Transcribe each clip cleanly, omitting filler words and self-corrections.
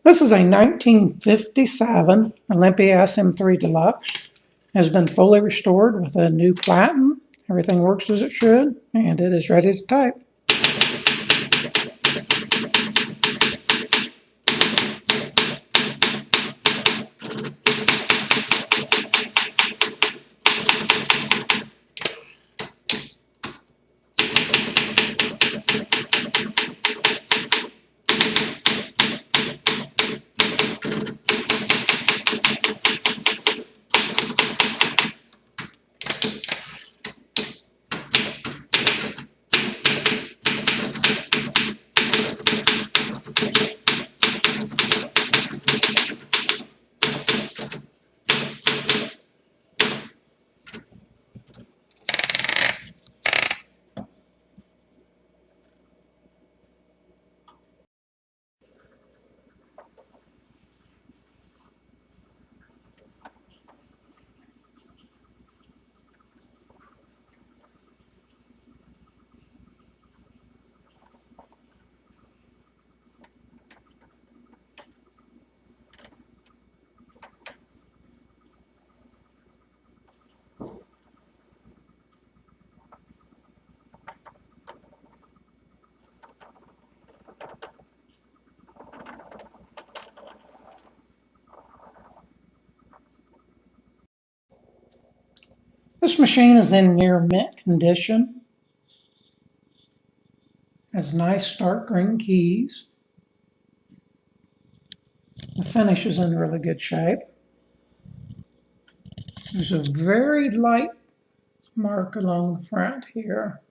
This is a 1957 Olympia SM3 DeLuxe. It has been fully restored with a new platen. Everything works as it should, and it is ready to type. This machine is in near mint condition. Has nice dark green keys. The finish is in really good shape. There's a very light mark along the front here.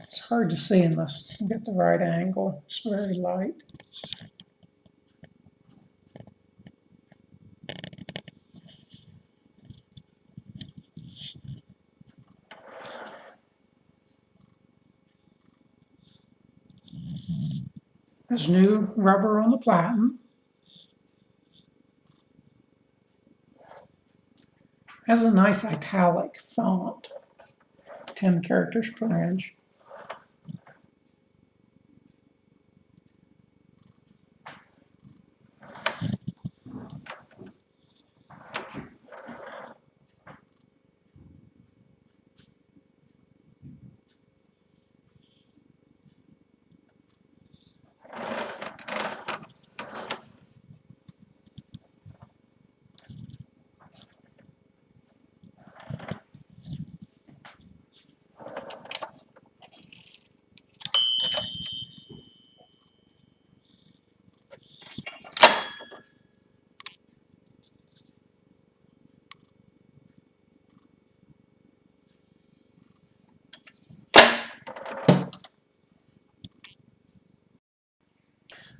It's hard to see unless you get the right angle. It's very light. There's new rubber on the platen. Has a nice italic font, 10 characters per inch.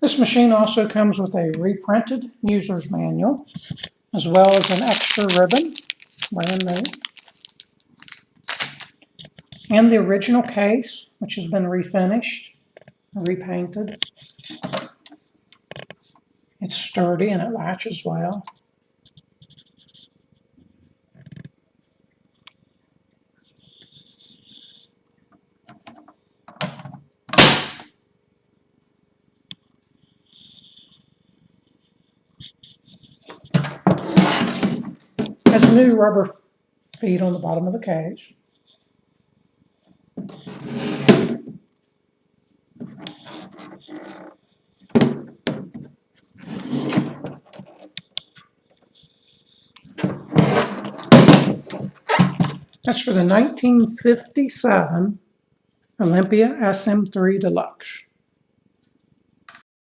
This machine also comes with a reprinted user's manual, as well as an extra ribbon, brand new, and the original case, which has been refinished, repainted. It's sturdy and it latches well. Has new rubber feet on the bottom of the case. That's for the 1957 Olympia SM3 DeLuxe.